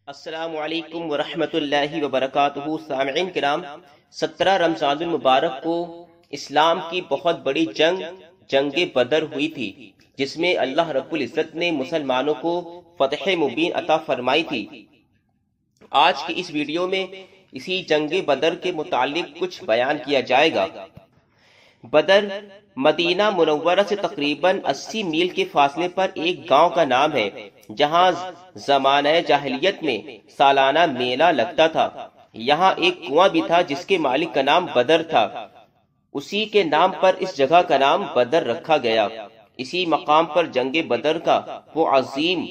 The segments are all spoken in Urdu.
السلام علیکم ورحمۃ اللہ وبرکاتہ۔ سامعین کرام، 17 رمضان المبارک کو اسلام کی بہت بڑی جنگ بدر ہوئی تھی، جس میں اللہ رب العزت نے مسلمانوں کو فتح مبین عطا فرمائی تھی۔ آج کی اس ویڈیو میں اسی جنگ بدر کے متعلق کچھ بیان کیا جائے گا۔ بدر مدینہ منورہ سے تقریباً 80 میل کے فاصلے پر ایک گاؤں کا نام ہے، جہاں زمانہ جاہلیت میں سالانہ میلہ لگتا تھا۔ یہاں ایک کنواں بھی تھا جس کے مالک کا نام بدر تھا۔ اسی کے نام پر اس جگہ کا نام بدر رکھا گیا۔ اسی مقام پر جنگ بدر کا وہ عظیم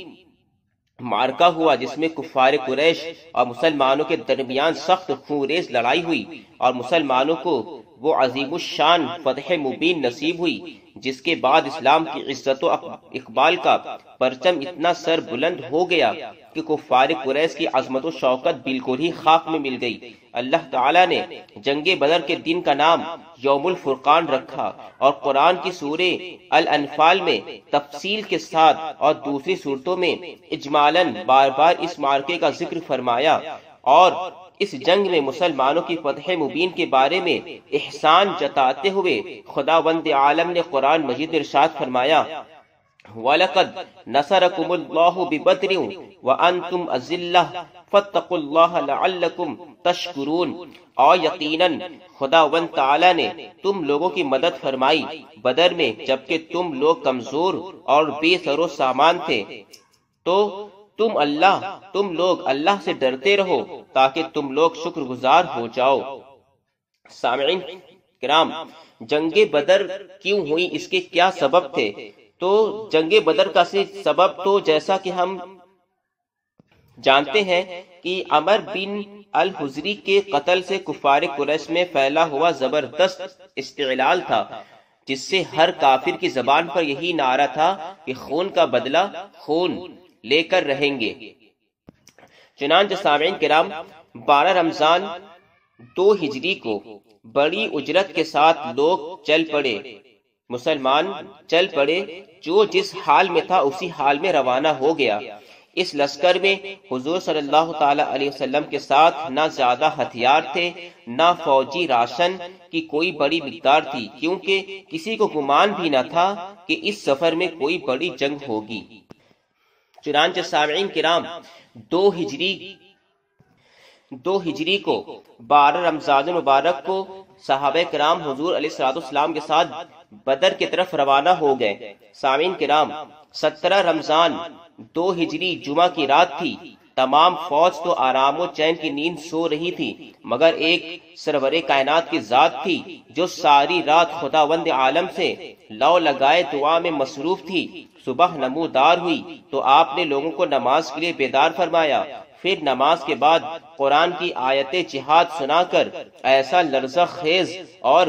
معرکہ ہوا جس میں کفار قریش اور مسلمانوں کے درمیان سخت خونریز لڑائی ہوئی، اور مسلمانوں کو وہ عظیم الشان فتح مبین نصیب ہوئی، جس کے بعد اسلام کی عزت و اقبال کا پرچم اتنا سر بلند ہو گیا کہ کفار قریش کی عظمت و شوکت بالکل ہی خاک میں مل گئی۔ اللہ تعالیٰ نے جنگ بدر کے دن کا نام یوم الفرقان رکھا، اور قرآن کی سورہ الانفال میں تفصیل کے ساتھ اور دوسری صورتوں میں اجمالاً بار بار اس معرکے کا ذکر فرمایا، اور اس جنگ میں مسلمانوں کی فتح مبین کے بارے میں احسان جتاتے ہوئے خداوند عالم نے قرآن مجید میں ارشاد فرمایا، وَلَقَدْ نَصَرَكُمُ اللَّهُ بِبَدْرٍ وَأَنْتُمْ أَذِلَّةٌ فَاتَّقُوا اللَّهَ لَعَلَّكُمْ تَشْكُرُونَ۔ اور یقیناً خداوند تعالی نے تم لوگوں کی مدد فرمائی بدر میں، جبکہ تم لوگ کمزور اور بے سر و سامان تھے، تو تم لوگ اللہ سے ڈرتے رہو تاکہ تم لوگ شکر گزار ہو جاؤ۔ سامعین کرام، جنگ بدر کیوں ہوئی، اس کے کیا سبب تھے؟ تو جنگ بدر کا سبب تو جیسا کہ ہم جانتے ہیں کہ عمر بن الحزری کے قتل سے کفار قریش میں پھیلا ہوا زبردست استعلال تھا، جس سے ہر کافر کی زبان پر یہی نعرہ تھا کہ خون کا بدلہ خون لے کر رہیں گے۔ چنانچہ سامعین کرام، 12 رمضان 2 ہجری کو بڑی اجرت کے ساتھ لوگ چل پڑے، مسلمان چل پڑے، جو جس حال میں تھا اسی حال میں روانہ ہو گیا۔ اس لشکر میں حضور صلی اللہ تعالی علیہ وسلم کے ساتھ نہ زیادہ ہتھیار تھے، نہ فوجی راشن کی کوئی بڑی مقدار تھی، کیونکہ کسی کو گمان بھی نہ تھا کہ اس سفر میں کوئی بڑی جنگ ہوگی۔ چنانچہ سامعین کرام، 2 ہجری کو 12 رمضان مبارک کو صحابہ کرام حضور علیہ السلام کے ساتھ بدر کی طرف روانہ ہو گئے۔ سامعین کرام، 17 رمضان 2 ہجری جمعہ کی رات تھی۔ تمام فوج تو آرام و چین کی نیند سو رہی تھی، مگر ایک سرور کائنات کی ذات تھی جو ساری رات خداوند عالم سے لو لگائے دعا میں مصروف تھی۔ صبح نمودار ہوئی تو آپ نے لوگوں کو نماز کے لیے بیدار فرمایا، پھر نماز کے بعد قرآن کی آیت جہاد سنا کر ایسا لرزہ خیز اور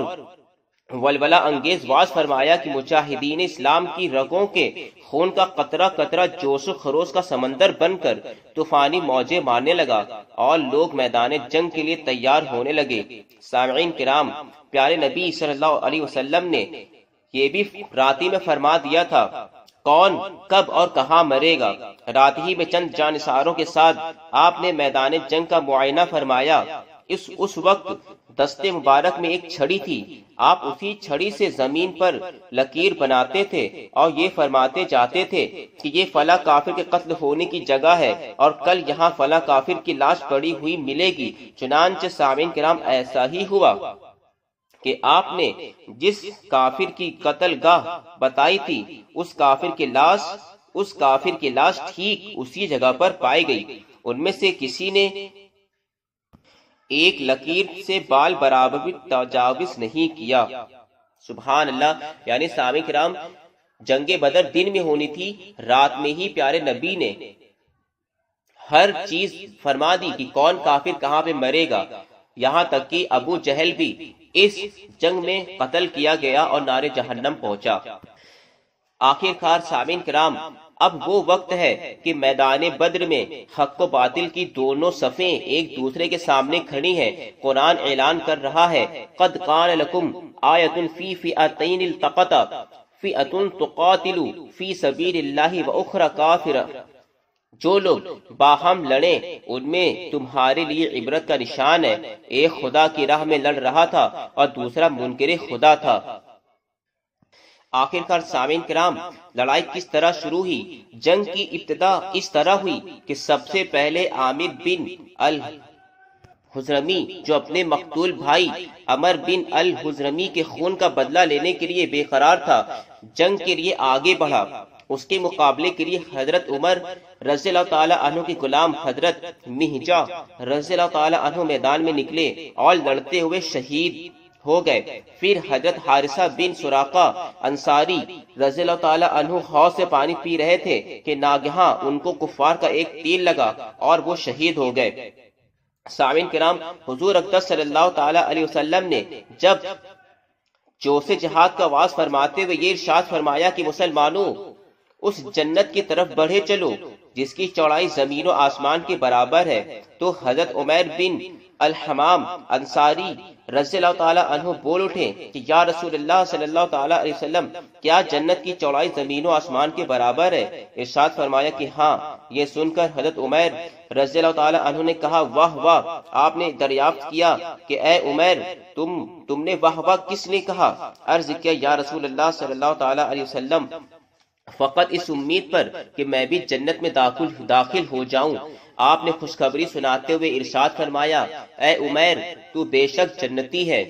ولولہ انگیز واز فرمایا کہ مجاہدین اسلام کی رگوں کے خون کا قطرہ قطرہ جوش و خروش کا سمندر بن کر طوفانی موجیں مارنے لگا، اور لوگ میدان جنگ کے لیے تیار ہونے لگے۔ سامعین کرام، پیارے نبی صلی اللہ علیہ وسلم نے یہ بھی رات ہی میں فرما دیا تھا کون کب اور کہاں مرے گا۔ رات ہی میں چند جانثاروں کے ساتھ آپ نے میدان جنگ کا معائنہ فرمایا۔ اس وقت دستے مبارک میں ایک چھڑی تھی، آپ اسی چھڑی سے زمین پر لکیر بناتے تھے اور یہ فرماتے جاتے تھے کہ یہ فلاں کافر کے قتل ہونے کی جگہ ہے، اور کل یہاں فلاں کافر کی لاش پڑی ہوئی ملے گی۔ چنانچہ سامعین کرام، ایسا ہی ہوا کہ آپ نے جس کافر کی قتل گاہ بتائی تھی، اس کافر کی لاش ٹھیک اسی جگہ پر پائی گئی۔ ان میں سے کسی نے ایک لکیر سے بال برابر بھی تجاوز نہیں کیا۔ سبحان اللہ! یعنی سامعین کرام، جنگ بدر دن میں ہونی تھی، رات میں ہی پیارے نبی نے ہر چیز فرما دی کہ کون کافر کہاں پہ مرے گا، یہاں تک کہ ابو جہل بھی اس جنگ میں قتل کیا گیا اور نار جہنم پہنچا۔ آخرکار سامعین کرام، اب وہ وقت ہے کہ میدان بدر میں حق و باطل کی دونوں صفیں ایک دوسرے کے سامنے کھڑی ہیں۔ قرآن اعلان کر رہا ہے، قد کان لکم آیۃ فی فئتین التقطا فئۃ تقاتل فی سبیل اللہ واخری کافرہ جو لوگ باہم لڑیں ان میں تمہارے لیے عبرت کا نشان ہے۔ ایک خدا کی راہ میں لڑ رہا تھا اور دوسرا منکر خدا تھا۔ آخرکار سامعین کرام، لڑائی کس طرح شروع ہوئی؟ جنگ کی ابتدا اس طرح ہوئی کہ سب سے پہلے عامر بن الحضرمی جو اپنے مقتول بھائی عمر بن الحضرمی کے خون کا بدلہ لینے کے لیے بے قرار تھا، جنگ کے لیے آگے بڑھا۔ اس کے مقابلے کے لیے حضرت عمر رضی اللہ تعالی عنہ کے غلام حضرت مہجہ رضی اللہ تعالی عنہ میدان میں نکلے اور لڑتے ہوئے شہید ہو گئے۔ پھر حضرت حارثہ بن سراقہ انصاری رضی اللہ تعالی عنہ حوض سے پانی پی رہے تھے کہ ناگہاں ان کو کفار کا ایک تیر لگا اور وہ شہید ہو گئے۔ سامعین کرام، حضور اقدس صلی اللہ تعالی علیہ وسلم نے جب جوش جہاد کا آغاز فرماتے ہوئے یہ ارشاد فرمایا کہ مسلمانوں، اس جنت کی طرف بڑھے چلو جس کی چوڑائی زمین و آسمان کے برابر ہے، تو حضرت عمیر بن الحمام انصاری رضی اللہ تعالی عنہ بول اٹھے کہ یا رسول اللہ صلی اللہ تعالی علیہ وسلم، کیا جنت کی چوڑائی زمین و آسمان کے برابر ہے؟ ارشاد فرمایا کہ ہاں۔ یہ سن کر حضرت عمیر رضی اللہ تعالی عنہ نے کہا واہ واہ، آپ نے دریافت کیا کہ اے عمیر تم نے واہ واہ کس نے کہا؟ عرض کیا یا رسول اللہ صلی اللہ تعالی علیہ وسلم، فقط اس امید پر کہ میں بھی جنت میں داخل ہو جاؤں۔ آپ نے خوشخبری سناتے ہوئے ارشاد فرمایا اے عمیر، تو بے شک جنتی ہے۔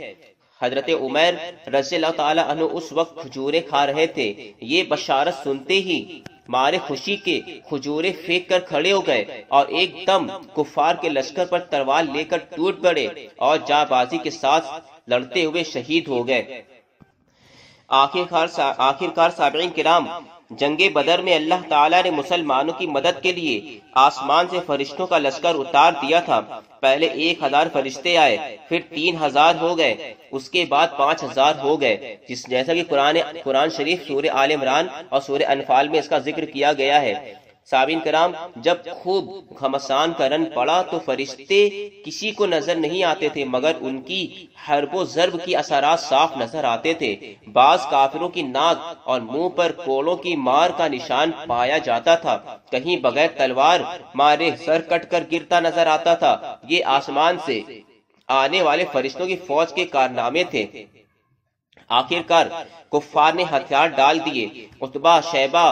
حضرت عمیر رضی اللہ تعالی عنہ اس وقت کھجوریں کھا رہے تھے۔ یہ بشارت سنتے ہی مارے خوشی کے کھجوریں پھینک کر کھڑے ہو گئے اور ایک دم کفار کے لشکر پر تلوار لے کر ٹوٹ پڑے اور جاں بازی کے ساتھ لڑتے ہوئے شہید ہو گئے۔ آخرکار سامعین کرام، جنگ بدر میں اللہ تعالیٰ نے مسلمانوں کی مدد کے لیے آسمان سے فرشتوں کا لشکر اتار دیا تھا۔ پہلے 1000 فرشتے آئے، پھر 3000 ہو گئے، اس کے بعد 5000 ہو گئے، جیسا کہ قرآن شریف سورہ آل عمران اور سورہ انفال میں اس کا ذکر کیا گیا ہے۔ سامعین کرام، جب خوب گھمسان کا رن پڑا تو فرشتے کسی کو نظر نہیں آتے تھے، مگر ان کی حرب و ضرب کی اثرات صاف نظر آتے تھے۔ بعض کافروں کی ناک اور منہ پر کوڑوں کی مار کا نشان پایا جاتا تھا، کہیں بغیر تلوار مارے سر کٹ کر گرتا نظر آتا تھا۔ یہ آسمان سے آنے والے فرشتوں کی فوج کے کارنامے تھے۔ آخرکار کفار نے ہتھیار ڈال دیے۔ عتبہ، شیبہ،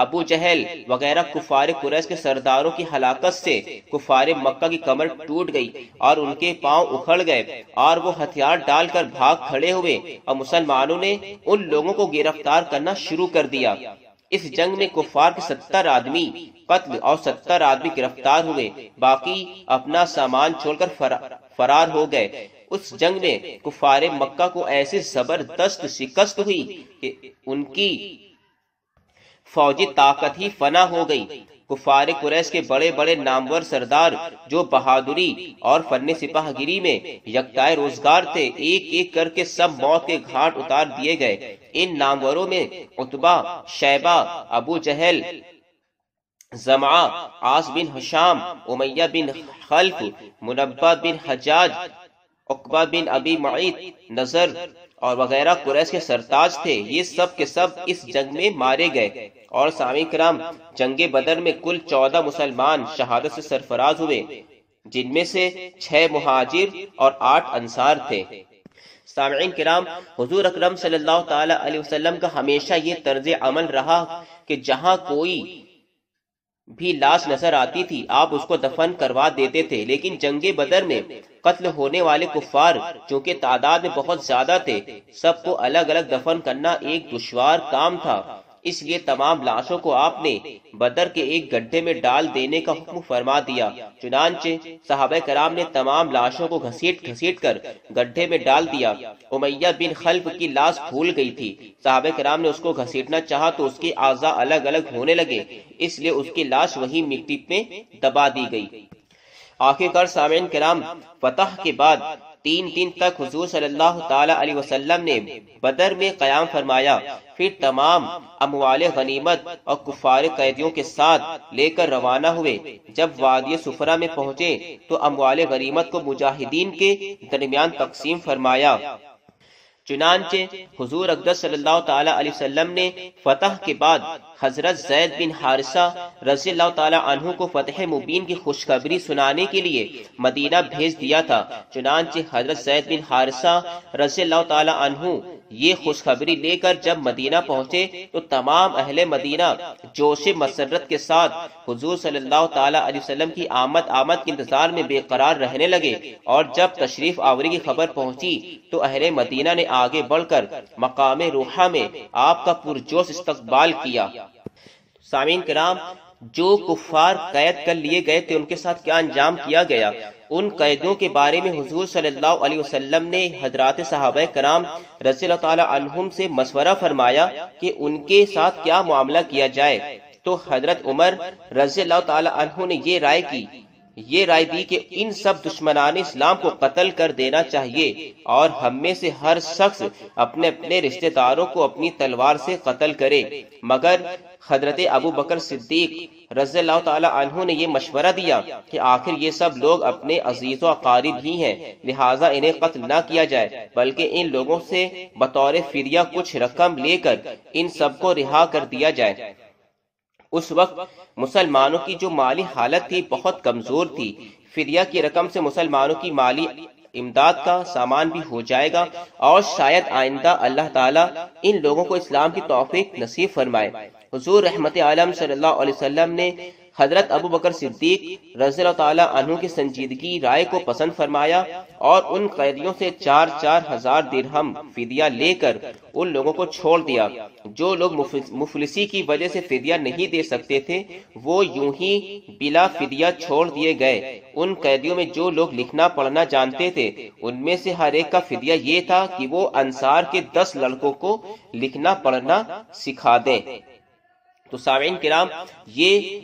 ابو جہل وغیرہ کفار قریش کے سرداروں کی ہلاکت سے کفار مکہ کی کمر ٹوٹ گئی اور ان کے پاؤں اکھڑ گئے اور وہ ہتھیار ڈال کر بھاگ کھڑے ہوئے اور مسلمانوں نے ان لوگوں کو گرفتار کرنا شروع کر دیا۔ اس جنگ میں کفار کے 70 آدمی قتل اور 70 آدمی گرفتار ہوئے، باقی اپنا سامان چھوڑ کر فرار ہو گئے۔ اس جنگ میں کفار مکہ کو ایسی زبردست شکست ہوئی کہ ان کی فوجی طاقت ہی فنا ہو گئی۔ کفار قریش کے بڑے بڑے نامور سردار جو بہادری اور فن سپاہ گیری میں یکتائے روزگار تھے، ایک ایک کر کے سب موت کے گھاٹ اتار دیے گئے۔ ان ناموروں میں عتبہ، شیبہ، ابو جہل، زمعہ، عاص بن ہشام، امیہ بن خلف، منبہ بن حجاج، عقبہ بن ابی معیط، نظر اور وغیرہ قریش کے سرتاج تھے۔ یہ سب کے سب اس جنگ میں مارے گئے۔ اور سامعین کرام، جنگ بدر میں کل 14 مسلمان شہادت سے سرفراز ہوئے، جن میں سے 6 مہاجر اور 8 انصار تھے۔ سامعین کرام، حضور اکرم صلی اللہ تعالی علیہ وسلم کا ہمیشہ یہ طرز عمل رہا کہ جہاں کوئی بھی لاش نظر آتی تھی آپ اس کو دفن کروا دیتے تھے، لیکن جنگ بدر میں قتل ہونے والے کفار چونکہ تعداد میں بہت زیادہ تھے، سب کو الگ الگ دفن کرنا ایک دشوار کام تھا، اس لیے تمام لاشوں کو آپ نے بدر کے ایک گڈھے میں ڈال دینے کا حکم فرما دیا۔ چنانچہ صحابہ کرام نے تمام لاشوں کو گھسیٹ کر گڈھے میں ڈال دیا۔ امیہ بن خلف کی لاش پھول گئی تھی، صحابہ کرام نے اس کو گھسیٹنا چاہا تو اس کے اعضاء الگ الگ ہونے لگے، اس لیے اس کی لاش وہی مٹی میں دبا دی گئی۔ آخرکار سامعین کرام، فتح کے بعد 3 دن تک حضور صلی اللہ تعالی علیہ وسلم نے بدر میں قیام فرمایا، پھر تمام اموال غنیمت اور کفار قیدیوں کے ساتھ لے کر روانہ ہوئے۔ جب وادی صفرا میں پہنچے تو اموال غنیمت کو مجاہدین کے درمیان تقسیم فرمایا۔ چنانچہ حضور اقدس صلی اللہ تعالی علیہ وسلم نے فتح کے بعد حضرت زید بن حارثہ رضی اللہ تعالی عنہ کو فتح مبین کی خوشخبری سنانے کے لیے مدینہ بھیج دیا تھا۔ چنانچہ حضرت زید بن حارثہ رضی اللہ تعالی عنہ یہ خوشخبری لے کر جب مدینہ پہنچے تو تمام اہل مدینہ جوش مسرت کے ساتھ حضور صلی اللہ تعالی علیہ وسلم کی آمد کے انتظار میں بے قرار رہنے لگے، اور جب تشریف آوری کی خبر پہنچی تو اہل مدینہ نے آگے بڑھ کر مقام روحہ میں آپ کا پرجوش استقبال کیا۔ سامعین کرام، جو کفار قید کر لیے گئے تھے ان کے ساتھ کیا انجام کیا گیا، ان قیدوں کے بارے میں حضور صلی اللہ علیہ وسلم نے حضرات صحابہ کرام رضی اللہ تعالی عنہم سے مشورہ فرمایا کہ ان کے ساتھ کیا معاملہ کیا جائے، تو حضرت عمر رضی اللہ تعالی عنہ نے یہ رائے دی کہ ان سب دشمنان اسلام کو قتل کر دینا چاہیے، اور ہم میں سے ہر شخص اپنے اپنے رشتہ داروں کو اپنی تلوار سے قتل کرے، مگر حضرت ابو بکر صدیق رضی اللہ تعالی عنہ نے یہ مشورہ دیا کہ آخر یہ سب لوگ اپنے عزیز و اقارب ہی ہیں، لہٰذا انہیں قتل نہ کیا جائے، بلکہ ان لوگوں سے بطور فدیہ کچھ رقم لے کر ان سب کو رہا کر دیا جائے۔ اس وقت مسلمانوں کی جو مالی حالت تھی بہت کمزور تھی، فدیہ کی رقم سے مسلمانوں کی مالی امداد کا سامان بھی ہو جائے گا، اور شاید آئندہ اللہ تعالیٰ ان لوگوں کو اسلام کی توفیق نصیب فرمائے۔ حضور رحمت عالم صلی اللہ علیہ وسلم نے حضرت ابو بکر صدیق رضی اللہ تعالی عنہ کی سنجیدگی رائے کو پسند فرمایا، اور ان قیدیوں سے 4,000 درہم فدیہ لے کر ان لوگوں کو چھوڑ دیا۔ جو لوگ مفلسی کی وجہ سے فدیہ نہیں دے سکتے تھے وہ یوں ہی بلا فدیہ چھوڑ دیے گئے۔ ان قیدیوں میں جو لوگ لکھنا پڑھنا جانتے تھے ان میں سے ہر ایک کا فدیہ یہ تھا کہ وہ انصار کے 10 لڑکوں کو لکھنا پڑھنا سکھا دیں۔ تو سامعین کرام، یہ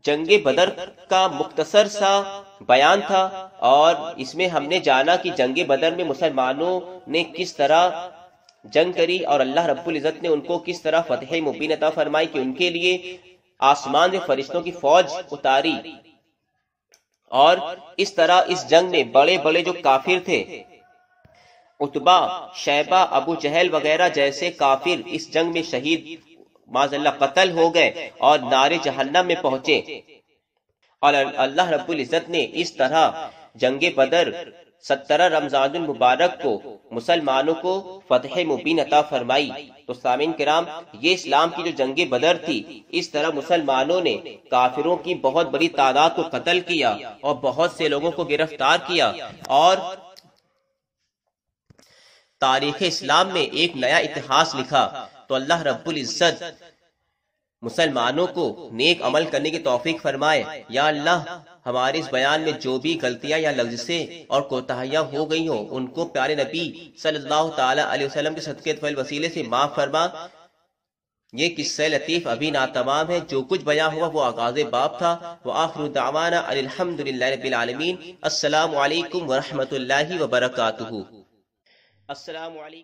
جنگ بدر کا مختصر سا بیان تھا، اور اس میں ہم نے جانا کہ جنگ بدر میں مسلمانوں نے کس طرح جنگ کری، اور اللہ رب العزت نے ان کو کس طرح فتح مبین عطا فرمائی کہ ان کے لیے آسمان سے فرشتوں کی فوج اتاری، اور اس طرح اس جنگ میں بڑے بڑے جو کافر تھے، عتبہ، شیبہ، ابو جہل وغیرہ جیسے کافر اس جنگ میں شہید معاذ اللہ قتل ہو گئے اور نار جہنم میں پہنچے، اور اللہ رب العزت نے اس طرح جنگ بدر 17 رمضان المبارک کو مسلمانوں کو فتح مبین عطا فرمائی۔ تو سامعین کرام، یہ اسلام کی جو جنگ بدر تھی، اس طرح مسلمانوں نے کافروں کی بہت بڑی تعداد کو قتل کیا اور بہت سے لوگوں کو گرفتار کیا، اور تاریخ اسلام میں ایک نیا اتہاس لکھا۔ تو اللہ رب العزت مسلمانوں کو نیک عمل کرنے کی توفیق فرمائے۔ یا اللہ، ہمارے اس بیان میں جو بھی غلطیاں یا لغزشیں اور کوتاہیاں ہو گئی ہوں ان کو پیارے نبی صلی اللہ تعالی علیہ وسلم کے صدقے طویل وسیلے سے معاف فرما۔ یہ قصہ لطیف ابھی ناتمام ہے، جو کچھ بیان ہوا وہ آغاز باب تھا۔ وآخر دعوانا الحمدللہ رب العالمین۔ السلام علیکم ورحمۃ اللہ وبرکاتہ۔ السلام علیکم۔